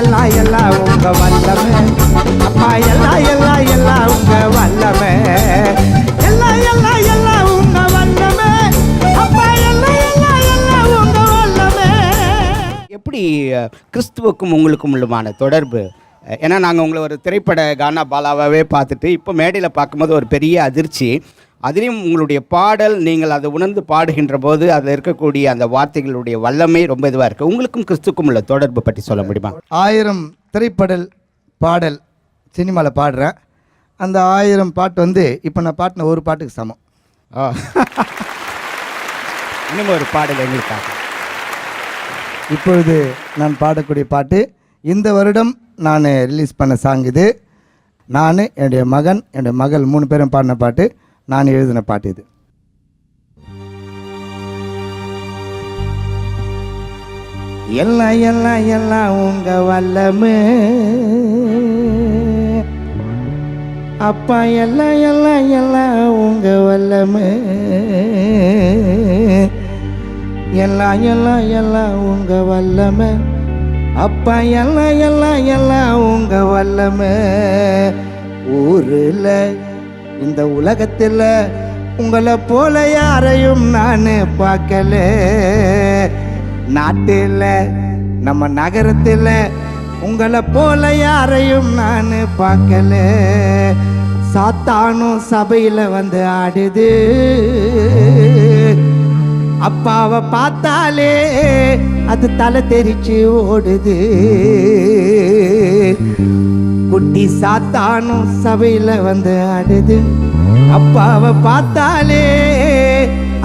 எல்லாம் உங்க வல்லமை அப்பா, எல்லாம் உங்க வல்லமை, எல்லாம் உங்க வல்லமை அப்பா, எல்லாம் உங்க வல்லமை. எப்படி கிறிஸ்துவுக்கும் உங்களுக்கும் உள்ளமான தொடர்பு? ஏன்னா நாங்கள் உங்களை ஒரு திரைப்பட கானா பாலாவாகவே பார்த்துட்டு இப்போ மேடையில் பார்க்கும்போது ஒரு பெரிய அதிர்ச்சி. அதுலேயும் உங்களுடைய பாடல், நீங்கள் அதை உணர்ந்து பாடுகின்ற போது அதில் இருக்கக்கூடிய அந்த வார்த்தைகளுடைய வல்லமை ரொம்ப இதுவாக இருக்குது. உங்களுக்கும் கிறிஸ்துக்கும் உள்ள தொடர்பு பற்றி சொல்ல முடியுமா? 1000 திரைப்படல் பாடல் சினிமாவில் பாடுறேன். அந்த 1000 பாட்டு இப்போ நான் பாட்டின ஒரு பாட்டுக்கு சமம். இன்னும் ஒரு பாடல் எங்களுக்காக. இப்பொழுது நான் பாடக்கூடிய பாட்டு இந்த வருடம் நான் ரிலீஸ் பண்ண சாங் இது. நான், என்னுடைய மகன், என்னுடைய மகள் 3 பேரும் பாடின பாட்டு, நான் எழுதின பாட்டு இது. எல்லாம் உங்க வல்லமை அப்பா, எல்லாம் உங்க வல்லமை, எல்லாம் உங்க வல்லமை அப்பா, எல்லாம் உங்க வல்லமை. ஊரில் இந்த உலகத்தில் உங்களை போல யாரையும் நான் பார்க்கல. நாட்டில் நம்ம நகரத்தில் உங்களை போல யாரையும் நான் பார்க்கல. சாத்தானும் சபையில் வந்து ஆடுது, அப்பாவை பார்த்தாலே அது தலை தெரிச்சு ஓடுது. குட்டி சாத்தானும் சபையில் வந்து ஆடுது, அப்பாவை பார்த்தாலே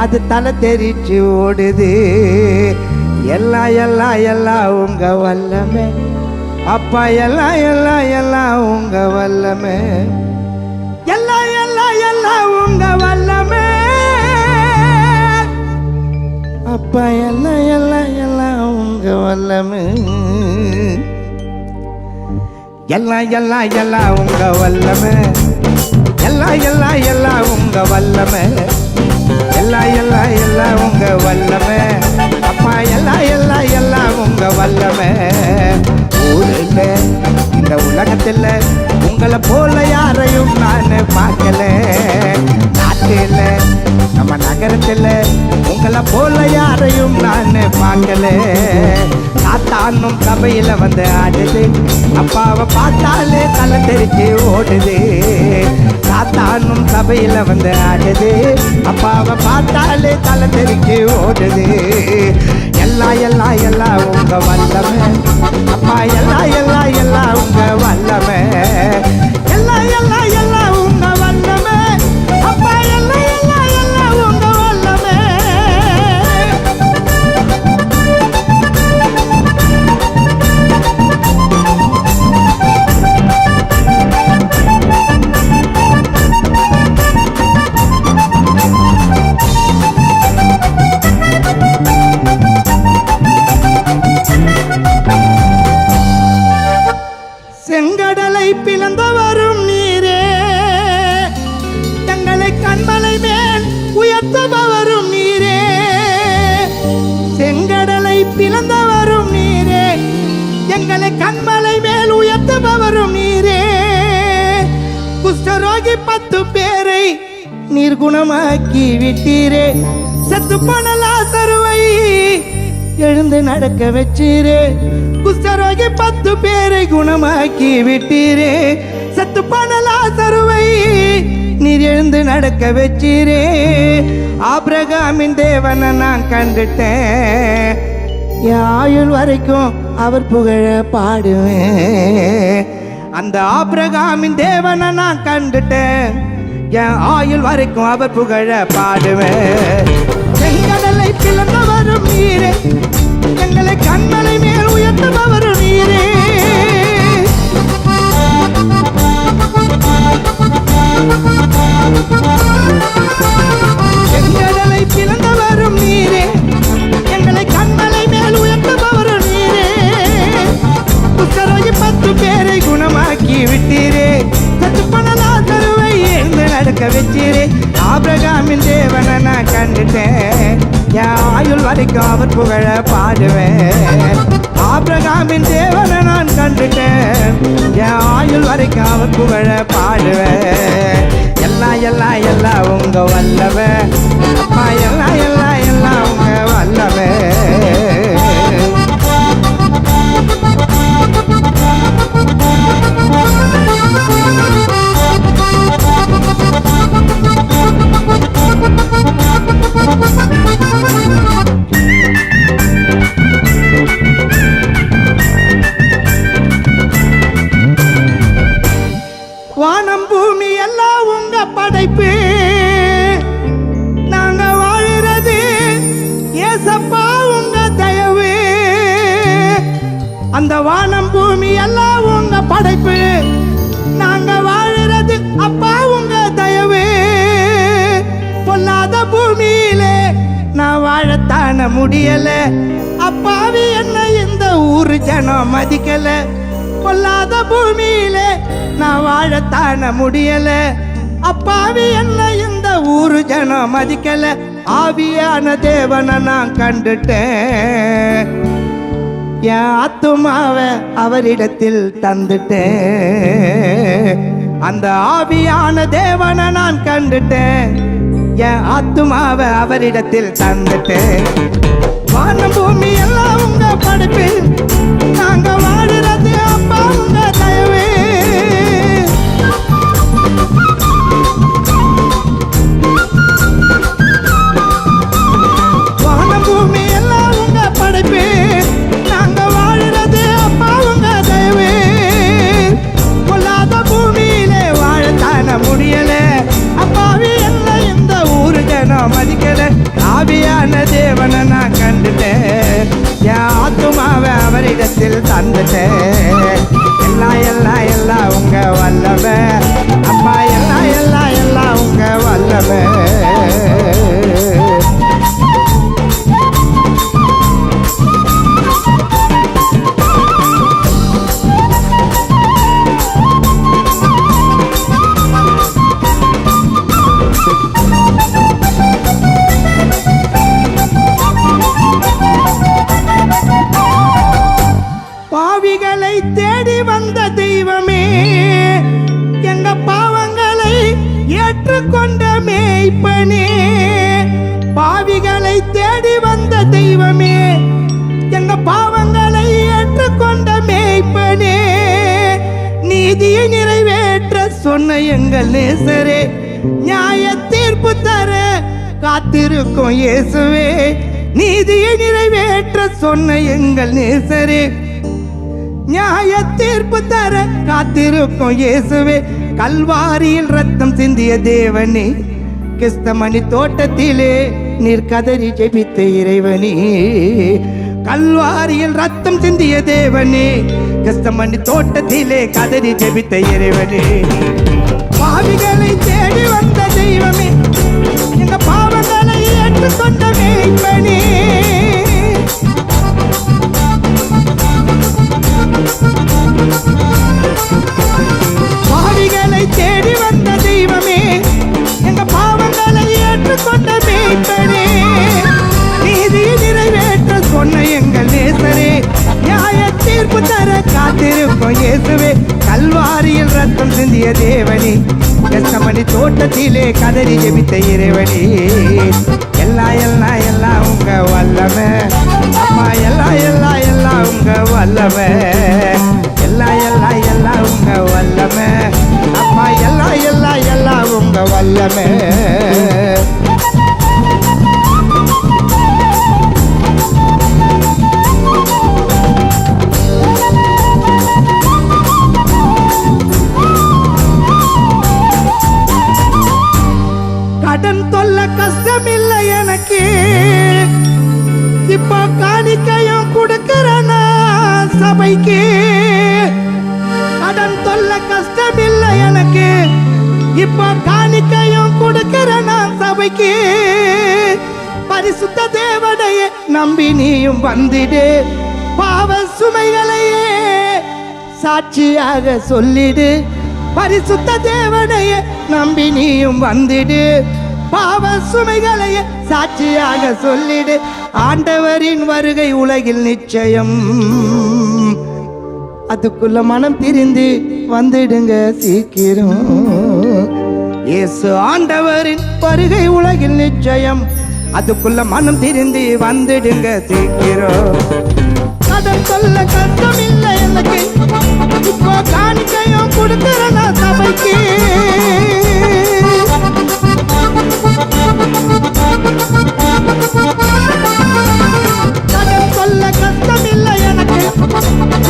அது தலை தெரிச்சு ஓடுது. எல்லாம் உங்க வல்லமை அப்பா, எல்லாம் உங்க வல்லமை, எல்லாம் உங்க வல்லமை அப்பா, எல்லாம் உங்க வல்லமை, எல்லாம் உங்க வல்லமை, எல்லாம் உங்க வல்லமை, எல்லாம் உங்க வல்லமை அப்பா, எல்லாம் உங்க வல்லமை. ஊரில் இந்த உலகத்தில் உங்களை போல யாரையும் நான் பார்க்கல. நாட்டில் நம்ம நகரத்தில் உங்களை போல யாரையும் நான் பார்க்கல. சாத்தானும் சபையில் வந்து ஆடுது, அப்பாவை பார்த்தாலே தலை தெரிச்சு ஓடுது. சாத்தானும் சபையில் வந்து ஆடுது, அப்பாவை பார்த்தாலே தலை தெரிச்சு ஓடுது. எல்லாம் உங்க வல்லமை அப்பா, எல்லாம் உங்க வல்லமை, எல்லாம் உங்க வல்லமை அப்பா, எல்லாம் உங்க வல்லமை. செங்கடலை பிளந்தவரும் நீரே, தங்களை கண்மலை மேல் உயர்த்தவரும் நீரே. செங்கடலை பிளந்தவரும் நீரே, எங்களை கண்மலை மேல் உயர்த்தவரும் நீரே. குஷ்டரோகி 10 பேரை நீர் குணமாக்கி விட்டீரே. செத்து போன லாசருவை எழுந்து நடக்க வச்சீரே. குஷ்டரோகி 10 பேரை குணமாக்கி விட்டீரே. செத்து போன லாசருவை நீர் எழுந்து நடக்க வச்சீரே. ஆபிரகாமின் தேவனை நான் கண்டுட்டேன், என் ஆயுள் வரைக்கும் அவர் புகழ பாடுவேன். அந்த ஆபிரகாமின் தேவனை நான் கண்டுட்டேன், என் ஆயுள் வரைக்கும் அவர் புகழ பாடுவேன். செங்கடலை பிளந்தவரும் நீரே, எங்களை கண்மலை மேல் உயர்த்துபவரும் நீரே. செங்கடலை பிளந்தவரும் நீரே, எங்களை கண்மலை மேல் உயர்த்துபவரும் நீரே. குஷ்டரோகி 10 பேரை குணமாக்கி விட்டீரே. சத்து பணலா தருவை எழுந்து நடக்க வச்சீரே. ஆபிரகாமின் தேவனை நான் கண்டுட்டேன், என் ஆயுள் வரைக்கும் அவர் புகழ பாடுவேன். ஆபிரகாமின் தேவனை நான் கண்டுட்டேன். என் ஆயுள் வரைக்கும் அவர் புகழ பாடுவேன். எல்லாம் எல்லாம் எல்லாம் உங்க வல்லவே அப்பா, எல்லாம் எல்லாம் எல்லாம் உங்க வல்லவே. வானம் பூமி எல்லாம் உங்க படைப்பு, நாங்க வாழுறது ஏசப்பா உங்க தயவு. அந்த வானம் பூமி எல்லாம் உங்க படைப்பு, நாங்க வாழுறது அப்பா உங்க தயவு. பொல்லாத பூமியிலே நான் வாழத்தான முடியல, அப்பாவி என்ன இந்த ஊரு ஜனம் மதிக்கல. பொல்லாத பூமியிலே நான் வாழத்தான முடியல, அப்பாவி என்ன இந்த ஊரு ஜனம் மதிக்கல. ஆவியான தேவனை நான் கண்டுட்டேன், என் ஆத்துமாவை அவரிடத்தில் தந்துட்டேன். அந்த ஆவியான தேவனை நான் கண்டுட்டேன், என் ஆத்துமாவை அவரிடத்தில் தந்துட்டேன். வானம் பூமி எல்லாம் உங்க படைப்பு, நாங்க வாழுறது அப்பா உங்க தயவு. வானம் பூமி எல்லாம் உங்க படைப்பு, நாங்க வாழுறது அப்பா உங்க தயவு. பொல்லாத பூமியிலே வாழத்தான முடியல, அப்பாவி என்ன இந்த ஊரு ஜனம் மதிக்கல. ஆவியான தேவனை நான் கண்டுட்டேன், என் ஆத்துமாவை அவரிடத்தில் தந்துட்டேன். எல்லாம் எல்லாம் எல்லாம் உங்க வல்லவே அப்பா, எல்லாம் எல்லாம் எல்லாம் உங்க வல்லவே. பாவிகளை தேடி வந்த தெய்வமே, எங்க பாவங்களை ஏற்றுக்கொண்ட மேய்ப்பனே. பாவிகளை தேடி வந்த தெய்வமே, எங்க பாவங்களை ஏற்றுக்கொண்ட மேய்ப்பனே. நீதியை நிறைவேற்ற சொன்ன எங்கள் நேசரே, நியாய தீர்ப்பு தர காத்திருக்கும் இயேசுவே. நீதியை நிறைவேற்ற சொன்ன எங்கள் நேசரே, நியாய தீர்ப்பு தர காத்திருக்கும் இயேசுவே. கல்வாரியில் ரத்தம் சிந்திய தேவனே, கிறிஸ்தமணி தோட்டத்திலே நீர் கதறி ஜெபித்த இறைவனே. கல்வாரியில் ரத்தம் சிந்திய தேவனே, கிறிஸ்தமணி தோட்டத்திலே கதறி ஜெபித்த இறைவனே. பாவிகளை தேடி வந்த தெய்வமே, எங்க பாவங்களை ஏற்றுக்கொண்ட மேய்ப்பனே. பாவிகளை தேடி வந்த தெய்வமே, எங்க பாவங்களை ஏற்றுக்கொண்ட மேய்ப்பனே. நீதி நிறைவேற்ற சொன்ன எங்கள் நேசரே, நியாய தீர்ப்பு தர காத்திருக்கும் இயேசுவே. கல்வாரியில் ரத்தம் சிந்திய தேவனே, கெத்சமனி தோட்டத்திலே கதறி ஜெபித்த இறைவனே. எல்லாம் எல்லாம் எல்லாம் உங்க வல்லமே அம்மா, எல்லாம் எல்லாம் எல்லாம் உங்க வல்லமே. எல்லாம் எல்லாம் எல்லாம் உங்க வல்லமே அம்மா, எல்லாம் எல்லாம் எல்லாம் உங்க வல்லமே. கடன் தொல்ல கஷ்டம் இல்லை எனக்கு, இப்ப காணிக்கையும் கொடுக்கிறனா சபைக்கு. கடன் தொல்ல கஷ்டம் இல்லை எனக்கு, இப்ப காணிக்கையும் கொடுக்கிறனா சபைக்கு. பரிசுத்த தேவனையே நம்பி நீயும் வந்திடு, பாவ சுமைகளையே சாட்சியாக சொல்லிடு. பரிசுத்த தேவனையே நம்பி நீயும் வந்திடு, பாவ சுமைகளையே சாட்சியாக சொல்லிடு. ஆண்டவரின் வருகை உலகில் நிச்சயம், அதுக்குள்ள மனம் திரிந்து வந்துடுங்க சீக்கிரம். இயேசு ஆண்டவரின் வருகை உலகில் நிச்சயம், அதுக்குள்ள மனம் திரிந்து வந்துடுங்க சீக்கிரம். கடன் சொல்ல கஷ்டம் இல்லை எனக்கு, இப்போ காணிக்கையும் கொடுக்கிறேன் சபைக்கு. கடன் சொல்ல கஷ்டம் இல்லை எனக்கு,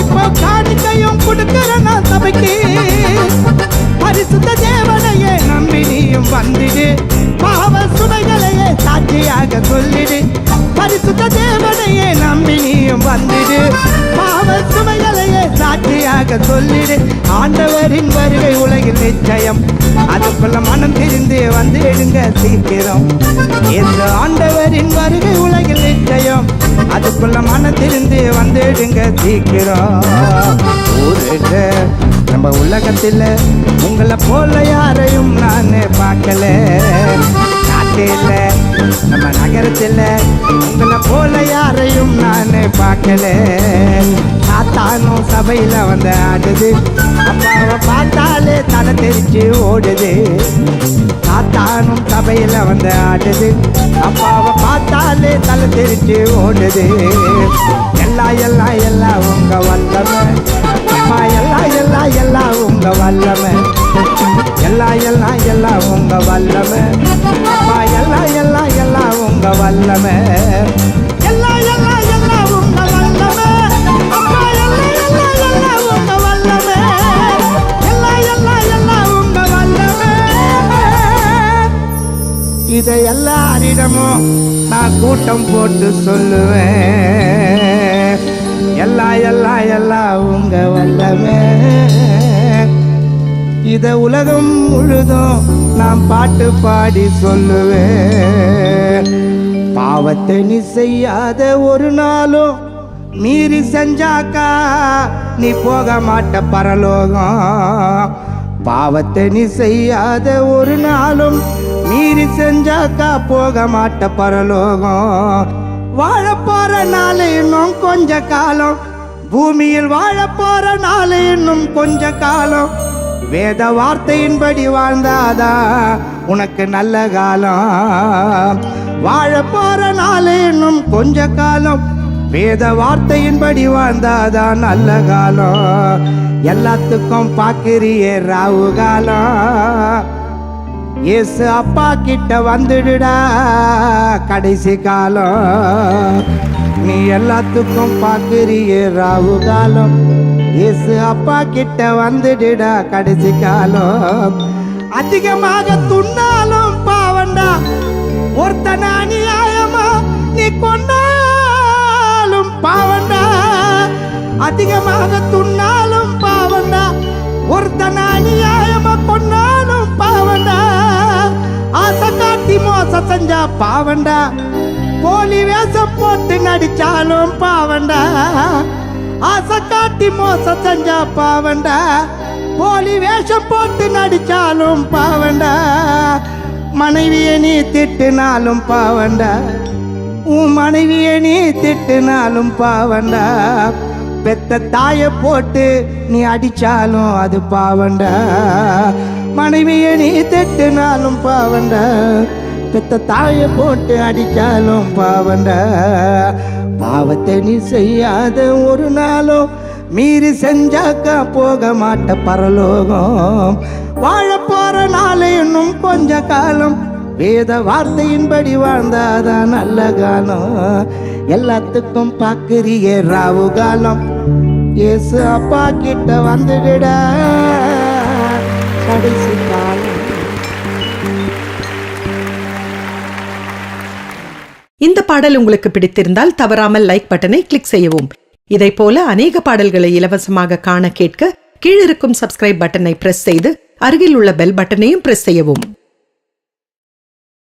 இப்போ காணிக்கையும் கொடுக்கிறேன் சபைக்கு. பரிசுத்த தேவனையே நம்பி நீயும் வந்துடு, பாவ சுமைகளையே சாட்சியாக சொல்லிடு. பரிசுத்த தேவனையே நம்பி நீயும் வந்துடு, பாவ சுமைகளையே சாட்சியாக சொல்லிடு. ஆண்டவரின் வருகை உலகில் நிச்சயம், அதுக்குள்ள மனம் திரிந்து வந்துடுங்க சீக்கிரம். இந்த ஆண்டவரின் வருகை உலகில் நிச்சயம், அதுக்குள்ள மனம் திரிந்து வந்துடுங்க சீக்கிரம். ஊருங்க நம்ம உலகத்தில் உங்களை போல யாரையும் நான் பார்க்கல. நாட்டில் நம்ம நகரத்தில் உங்களை போல யாரையும் நான் பார்க்கல. சாத்தானும் சபையில் வந்து ஆடுது, அப்பாவை பார்த்தாலே தலை தெரிச்சு ஓடுது. சாத்தானும் சபையில் வந்து ஆடுது, அப்பாவை பார்த்தாலே தலை தெரிச்சு ஓடுது. எல்லாம் எல்லாம் எல்லாம் உங்க வல்லமை, அப்பா எல்லாம் எல்லாம் எல்லாம் உங்க வல்லமை. எல்லாம் எல்லாம் எல்லாம் உங்க வல்லமை, அப்பா எல்லாம் எல்லாம் எல்லாம் உங்க வல்லமை. எல்லாம் எல்லாம் எல்லாம் உங்க வல்லமை, அப்பா எல்லாம் எல்லாம் எல்லாம் உங்க வல்லமை. எல்லாம் எல்லாம் எல்லாம் உங்க வல்லமை. இதை எல்லாரிடமும் நான் கூட்டம் போட்டு சொல்லுவேன். எல்லாம் எல்லாம் எல்லாம் உங்க வல்லமை. இத உலகம் முழுதும் நான் பாட்டு பாடி சொல்லுவேன். பாவத்தை நீ செய்யாத ஒரு நாளும் மீறி செஞ்சாக்கா நீ போக மாட்ட பரலோகம். பாவத்தை நீ செய்யாத ஒரு நாளும் மீறி செஞ்சாக்கா போக மாட்ட பரலோகம். வாழ போற நாள் இன்னும் கொஞ்ச காலம், பூமியில் வாழ போற நாள் இன்னும் கொஞ்ச காலம். வேத வார்த்தையின்படி வாழ்ந்தாதா உனக்கு நல்ல காலம். வாழ போற நாள் இன்னும் கொஞ்ச காலம், வேத வார்த்தையின்படி வாழ்ந்தாதா நல்ல காலம். எல்லாத்துக்கும் பாக்கிறியே ராவு காலம். இயேசு அப்பா கிட்ட வந்துடுடா கடைசி காலம். நீ எல்லாத்துக்கும் பாக்கிறியே ராவு காலம். இயேசு அப்பா கிட்ட வந்துடுடா கடைசி காலம். அதிகமாக துண்ணாலும் பாவண்டா, ஒருத்தன அநியாயமா நீ கொண்டாலும் பாவண்டா. அதிகமாக துண்ணாலும் பாவண்டா, ஒருத்தன அநியாயமா கொண்டாலும் பாவண்டா. ஆசை காட்டி மோசம் செஞ்சா பாவண்டா, போலி வேஷம் போட்டு நடிச்சாலும் பாவண்டா. ஆசை காட்டி மோசம் செஞ்சா பாவண்டா, போலி வேஷம் போட்டு நடிச்சாலும் பாவண்டா. மனைவியை நீ திட்டுனாலும் பாவண்டா, உன் மனைவியை நீ திட்டுனாலும் பாவண்டா. பெத்த தாயை போட்டு நீ அடிச்சாலும் அது பாவண்டா. மனைவியை நீ திட்டுனாலும் பாவண்டா, பெத்த தாயை போட்டு அடிச்சாலும் பாவண்டா. பாவத்தை நீ செய்யாத ஒரு நாளும் மீறி செஞ்சாக்கா போக மாட்ட பரலோகம். வாழ போற நாள் இன்னும் கொஞ்ச காலம், வேத வார்த்தையின்படி வாழ்ந்தாதான் நல்ல காலம். எல்லாத்துக்கும் பாக்குறியே ராவு காலம். இயேசு அப்பா கிட்ட வந்துடுடா கடைசி காலம். இந்த பாடல் உங்களுக்கு பிடித்திருந்தால் தவறாமல் லைக் பட்டனை கிளிக் செய்யவும். இதை போல அநேக பாடல்களை இலவசமாக காண கேட்க கீழிருக்கும் சப்ஸ்கிரைப் பட்டனை பிரஸ் செய்து அருகில் உள்ள பெல் பட்டனையும் பிரஸ் செய்யவும்.